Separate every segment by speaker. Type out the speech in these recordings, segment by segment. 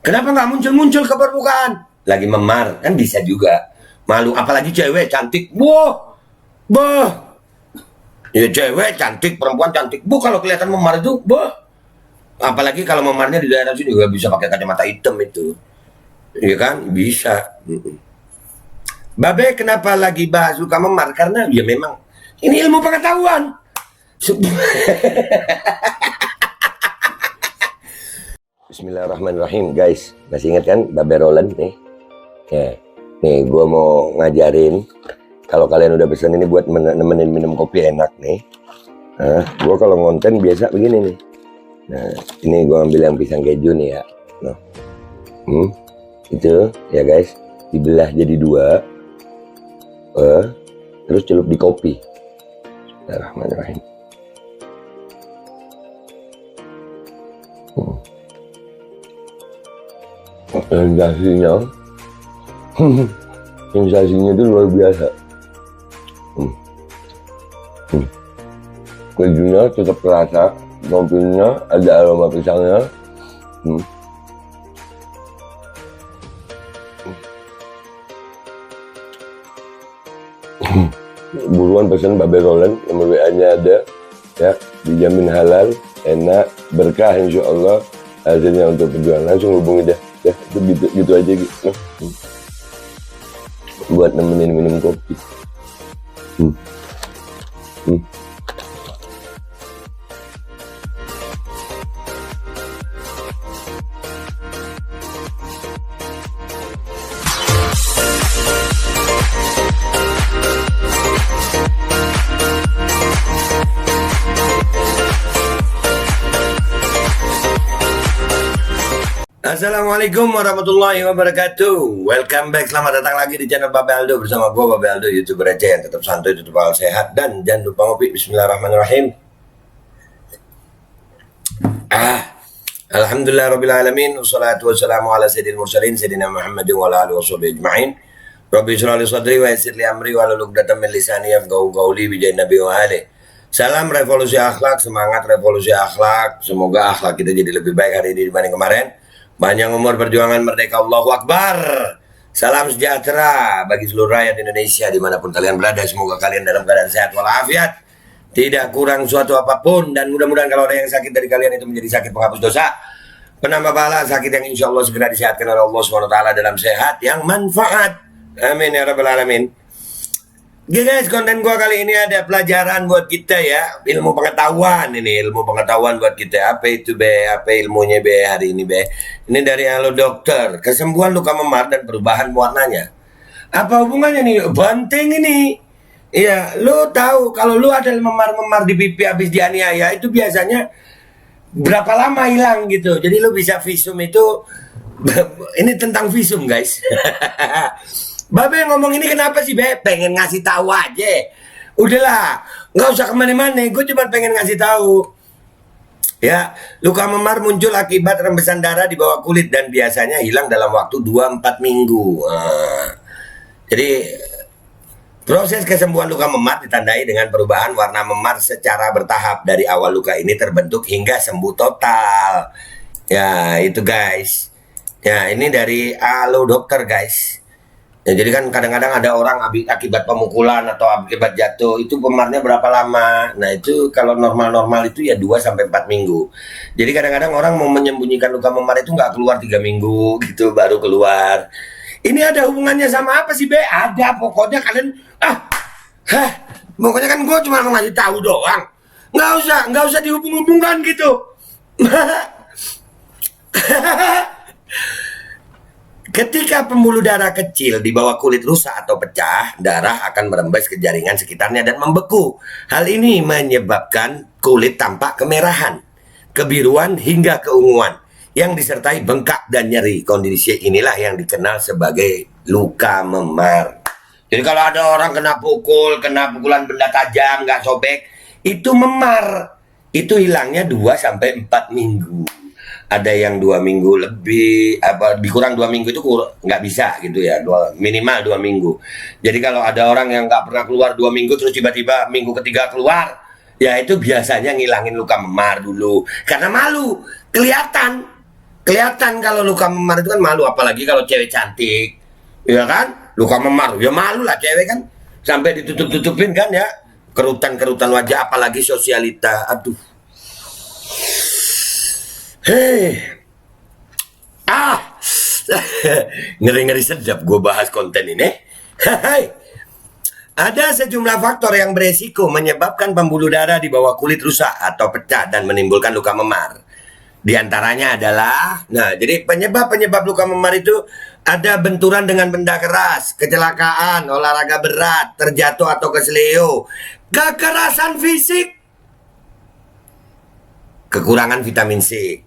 Speaker 1: Kenapa nggak muncul-muncul ke permukaan? Lagi memar, kan bisa juga. Malu, apalagi cewek cantik. Wah, bah. Ya cewek cantik, perempuan cantik. Bu, kalau kelihatan memar itu, bah. Apalagi kalau memarnya di daerah sini juga bisa pakai kacamata hitam itu. Iya kan? Bisa. Babe, kenapa lagi bahas suka memar? Karena ya memang ini ilmu pengetahuan. Bismillahirrahmanirrahim, guys. Masih ingat kan Babe Roland nih? Ya. Nih, gue mau ngajarin. Kalau kalian udah pesen ini buat nemenin minum kopi enak nih. Nah, gue kalau ngonten biasa begini nih. Nah, ini gue ambil yang pisang keju nih ya. Nah, itu ya guys, dibelah jadi dua. Terus celup di kopi. Bismillahirrahmanirrahim. Sensasinya itu luar biasa. Kejunya tetap terasa, kopinya ada aroma pisangnya. Buruan pesan Babe Roland, nomor WA-nya ada ya, dijamin halal, enak, berkah insya Allah hasilnya untuk perjuangan. Langsung hubungi dah ya, itu gitu aja gitu. Buat nemenin minum kopi. Assalamualaikum warahmatullahi wabarakatuh. Welcome back, selamat datang lagi di channel Babe Aldo bersama gue Babe Aldo, YouTuber receh yang tetap santuy, tetap sehat, dan jangan lupa ngopi. Bismillahirrahmanirrahim. Alhamdulillah rabbil alamin, wassalatu wassalamu ala sayyidil mursalin sayyidina Muhammadin wa ala alihi washabihi ajma'in. Rabbi shrah li sadri wa yassir li amri wa hlul 'uqdatam min lisani yafqahu qawli bi jahin nabi wa alihi. Salam revolusi akhlak, semangat revolusi akhlak. Semoga akhlak kita jadi lebih baik hari ini dibanding kemarin. Panjang umur perjuangan merdeka, Allahu Akbar. Salam sejahtera bagi seluruh rakyat Indonesia dimanapun kalian berada. Semoga kalian dalam keadaan sehat walafiat, tidak kurang suatu apapun. Dan mudah-mudahan kalau ada yang sakit dari kalian itu menjadi sakit penghapus dosa, penambah pahala, sakit yang insya Allah segera disehatkan oleh Allah SWT dalam sehat yang manfaat. Amin ya rabbal alamin. Oke guys, konten gua kali ini ada pelajaran buat kita ya, ilmu pengetahuan ini, ilmu pengetahuan buat kita. Apa itu be? Apa ilmunya be hari ini be? Ini dari Halo Dokter, kesembuhan luka memar dan perubahan warnanya. Apa hubungannya nih? Banteng ini. Iya, lu tahu kalau lu ada memar-memar di pipi habis dianiaya itu biasanya berapa lama hilang gitu. Jadi lu bisa visum itu. Ini tentang visum guys. Babe ngomong ini kenapa sih be? Pengen ngasih tahu aja. Udahlah, nggak usah kemana-mana. Gue cuma pengen ngasih tahu. Ya, luka memar muncul akibat rembesan darah di bawah kulit dan biasanya hilang dalam waktu 2-4 minggu. Jadi proses kesembuhan luka memar ditandai dengan perubahan warna memar secara bertahap dari awal luka ini terbentuk hingga sembuh total. Ya, itu guys. Ya, ini dari Halo Dokter guys. Ya, jadi kan kadang-kadang ada orang akibat pemukulan atau akibat jatuh itu pemarnya berapa lama. Nah itu kalau normal-normal itu ya 2-4 minggu. Jadi kadang-kadang orang mau menyembunyikan luka memar itu nggak keluar 3 minggu gitu baru keluar. Ini ada hubungannya sama apa sih be? Ada, pokoknya kalian pokoknya kan gue cuma mau ngasih tahu doang. Nggak usah dihubung-hubungkan gitu. Ketika pembuluh darah kecil di bawah kulit rusak atau pecah, darah akan merembes ke jaringan sekitarnya dan membeku. Hal ini menyebabkan kulit tampak kemerahan, kebiruan hingga keunguan yang disertai bengkak dan nyeri. Kondisi inilah yang dikenal sebagai luka memar. Jadi kalau ada orang kena pukulan benda tajam, nggak sobek, itu memar. Itu hilangnya 2-4 minggu. Ada yang 2 minggu lebih, dikurang 2 minggu itu nggak bisa gitu ya, minimal 2 minggu. Jadi kalau ada orang yang nggak pernah keluar 2 minggu terus tiba-tiba minggu ketiga keluar, ya itu biasanya ngilangin luka memar dulu karena malu kelihatan. Kelihatan kalau luka memar itu kan malu, apalagi kalau cewek cantik, ya kan? Luka memar, ya malu lah cewek kan, sampai ditutup-tutupin kan ya, kerutan-kerutan wajah, apalagi sosialita, aduh. Hei, ngeri-ngeri sedap gue bahas konten ini. Hai. Ada sejumlah faktor yang beresiko menyebabkan pembuluh darah di bawah kulit rusak atau pecah dan menimbulkan luka memar. Di antaranya adalah, nah jadi penyebab-penyebab luka memar itu ada benturan dengan benda keras, kecelakaan, olahraga berat, terjatuh atau kesleo, kekerasan fisik, kekurangan vitamin C.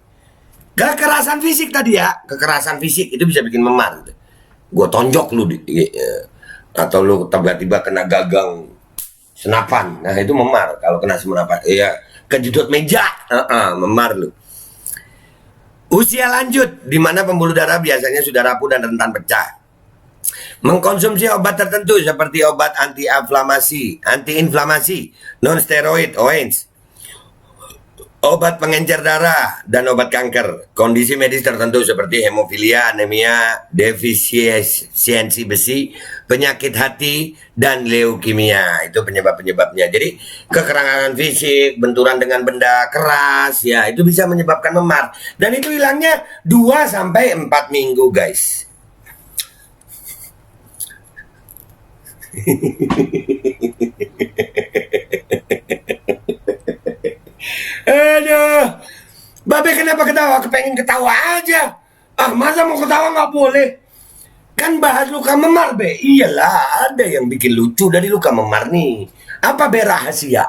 Speaker 1: Kekerasan fisik tadi ya, kekerasan fisik itu bisa bikin memar. Gue tonjok lu atau lu tiba-tiba kena gagang senapan, nah itu memar. Kalau kena senapan, ya kejedot meja, memar lu. Usia lanjut, di mana pembuluh darah biasanya sudah rapuh dan rentan pecah. Mengkonsumsi obat tertentu seperti obat anti-inflamasi, non-steroid, OANS, obat pengencer darah, dan obat kanker. Kondisi medis tertentu seperti hemofilia, anemia, defisiensi besi, penyakit hati, dan leukemia. Itu penyebab-penyebabnya. Jadi kekurangan fisik, benturan dengan benda keras, ya itu bisa menyebabkan memar. Dan itu hilangnya 2-4 minggu, guys. Aduh, Babe kenapa ketawa? Kepengen ketawa aja. Masa mau ketawa nggak boleh? Kan bahas luka memar, Be. Iyalah, ada yang bikin lucu dari luka memar nih. Apa Be rahasia?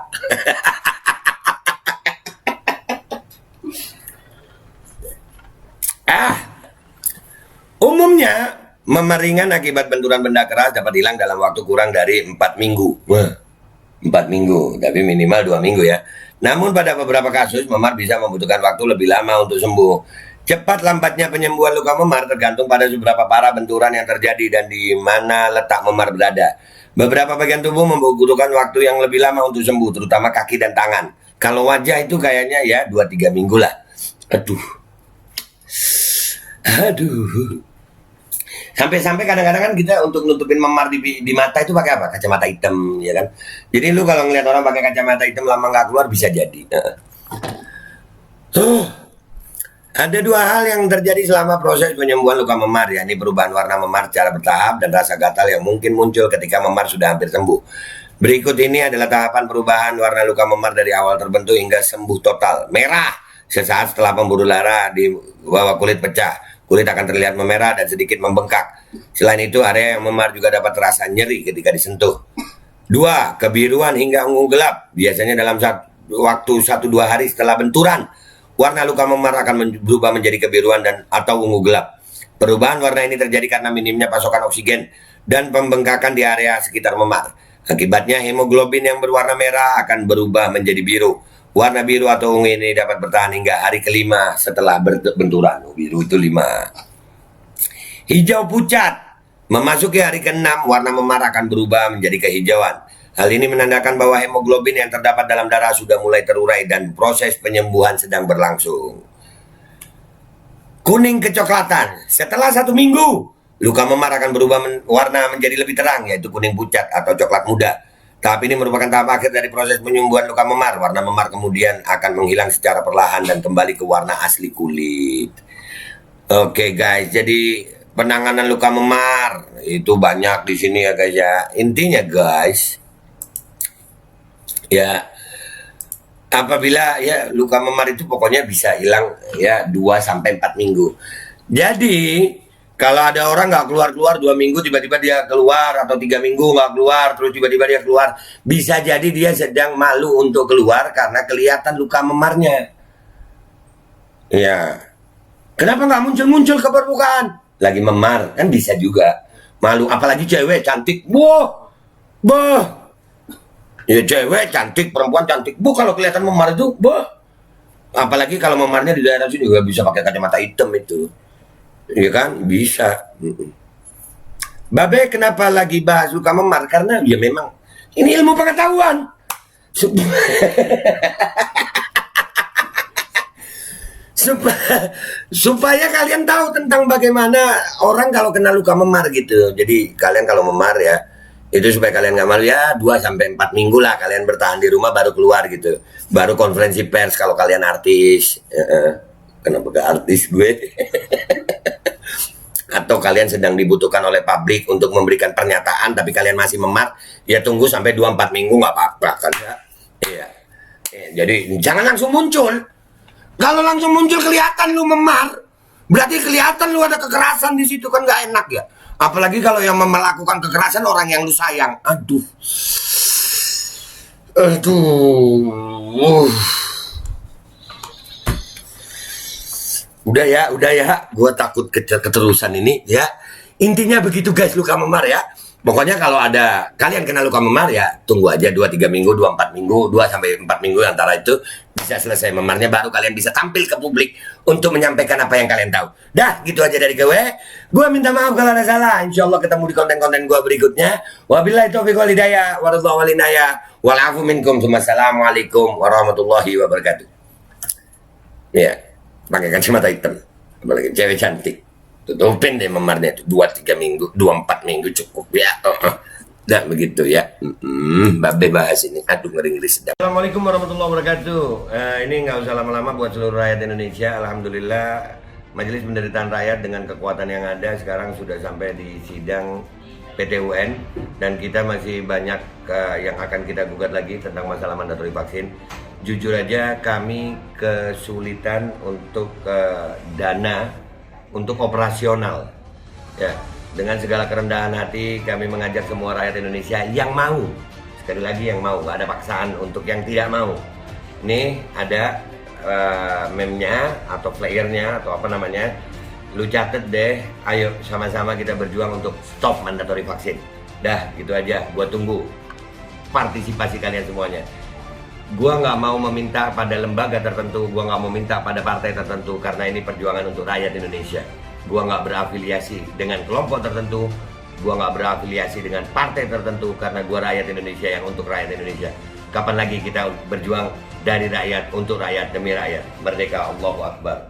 Speaker 1: Umumnya memar ringan akibat benturan benda keras dapat hilang dalam waktu kurang dari 4 minggu. Wah, 4 minggu, tapi minimal 2 minggu ya. Namun pada beberapa kasus memar bisa membutuhkan waktu lebih lama untuk sembuh. Cepat lambatnya penyembuhan luka memar tergantung pada seberapa parah benturan yang terjadi dan di mana letak memar berada. Beberapa bagian tubuh membutuhkan waktu yang lebih lama untuk sembuh, terutama kaki dan tangan. Kalau wajah itu kayaknya ya 2-3 minggu lah. Aduh. Sampai-sampai kadang-kadang kan kita untuk nutupin memar di mata itu pakai apa? Kacamata hitam, ya kan? Jadi lu kalau ngeliat orang pakai kacamata hitam lama nggak keluar bisa jadi. Ada 2 hal yang terjadi selama proses penyembuhan luka memar, yakni perubahan warna memar secara bertahap dan rasa gatal yang mungkin muncul ketika memar sudah hampir sembuh. Berikut ini adalah tahapan perubahan warna luka memar dari awal terbentuk hingga sembuh total. Merah sesaat setelah pembuluh darah di bawah kulit pecah. Kulit akan terlihat memerah dan sedikit membengkak. Selain itu, area yang memar juga dapat terasa nyeri ketika disentuh. 2. Kebiruan hingga ungu gelap. Biasanya dalam waktu 1-2 hari setelah benturan, warna luka memar akan berubah menjadi kebiruan dan atau ungu gelap. Perubahan warna ini terjadi karena minimnya pasokan oksigen dan pembengkakan di area sekitar memar. Akibatnya hemoglobin yang berwarna merah akan berubah menjadi biru. Warna biru atau ungu ini dapat bertahan hingga hari ke-5 setelah benturan. Biru itu 5. Hijau pucat. Memasuki hari ke-6, warna memar akan berubah menjadi kehijauan. Hal ini menandakan bahwa hemoglobin yang terdapat dalam darah sudah mulai terurai dan proses penyembuhan sedang berlangsung. Kuning kecoklatan. Setelah 1 minggu, luka memar akan berubah warna menjadi lebih terang, yaitu kuning pucat atau coklat muda. Tahap ini merupakan tahap akhir dari proses penyembuhan luka memar. Warna memar kemudian akan menghilang secara perlahan dan kembali ke warna asli kulit. Oke guys, jadi penanganan luka memar itu banyak di sini ya guys ya. Intinya guys, ya apabila ya luka memar itu pokoknya bisa hilang ya 2-4 minggu. Jadi kalau ada orang nggak keluar 2 minggu tiba-tiba dia keluar, atau 3 minggu nggak keluar terus tiba-tiba dia keluar, bisa jadi dia sedang malu untuk keluar karena kelihatan luka memarnya. Ya, kenapa nggak muncul-muncul ke permukaan? Lagi memar kan bisa juga malu, apalagi cewek cantik, ya cewek cantik, perempuan cantik, kalau kelihatan memar itu, apalagi kalau memarnya di daerah sini juga bisa pakai kacamata hitam itu. Iya kan, bisa. Babe kenapa lagi bahas luka memar? Karena ya memang ini ilmu supaya kalian tahu tentang bagaimana orang kalau kena luka memar gitu. Jadi kalian kalau memar ya, itu supaya kalian nggak malu ya 2 sampai 4 minggu lah kalian bertahan di rumah baru keluar gitu. Baru konferensi pers kalau kalian artis. Kenapa gak artis gue? Atau kalian sedang dibutuhkan oleh publik untuk memberikan pernyataan tapi kalian masih memar, ya tunggu sampai 2-4 minggu nggak apa-apa kan ya. Iya. Jadi jangan langsung muncul. Kalau langsung muncul kelihatan lu memar, berarti kelihatan lu ada kekerasan di situ kan nggak enak ya. Apalagi kalau yang melakukan kekerasan orang yang lu sayang. Aduh. Udah ya, gue takut keterusan ini ya. Intinya begitu guys, luka memar ya. Pokoknya kalau ada kalian kena luka memar ya tunggu aja 2-3 minggu, 2-4 minggu, 2-4 minggu antara itu bisa selesai memarnya, baru kalian bisa tampil ke publik untuk menyampaikan apa yang kalian tahu. Dah, gitu aja dari gue. Gue minta maaf kalau ada salah. Insya Allah ketemu di konten-konten gue berikutnya. Wabillahi taufiq wal hidayah, warahmatullahi wabarakatuh. Walafu minkum. Wassalamualaikum warahmatullahi wabarakatuh. Ya, pakai kacamata hitam, apalagi cewek cantik. Tutupin deh memarnya itu 2-3 minggu, 2-4 minggu cukup ya. Dah begitu ya. Babe bahas ini. Aduh ngeri-ngeri sedap. Assalamualaikum warahmatullahi wabarakatuh. Ini nggak usah lama-lama buat seluruh rakyat Indonesia. Alhamdulillah Majelis Penderitaan Rakyat dengan kekuatan yang ada sekarang sudah sampai di sidang PT UN dan kita masih banyak yang akan kita gugat lagi tentang masalah mandatori vaksin. Jujur aja kami kesulitan untuk dana untuk operasional ya. Dengan segala kerendahan hati kami mengajak semua rakyat Indonesia yang mau, sekali lagi yang mau, gak ada paksaan untuk yang tidak mau. Nih ada meme-nya atau flyernya atau apa namanya, lu catet deh, ayo sama-sama kita berjuang untuk stop mandatori vaksin. Dah gitu aja, gua tunggu partisipasi kalian semuanya. Gua nggak mau meminta pada lembaga tertentu, gua nggak mau minta pada partai tertentu, karena ini perjuangan untuk rakyat Indonesia. Gua nggak berafiliasi dengan kelompok tertentu, gua nggak berafiliasi dengan partai tertentu, karena gua rakyat Indonesia yang untuk rakyat Indonesia. Kapan lagi kita berjuang dari rakyat untuk rakyat demi rakyat? Merdeka, Allahu Akbar.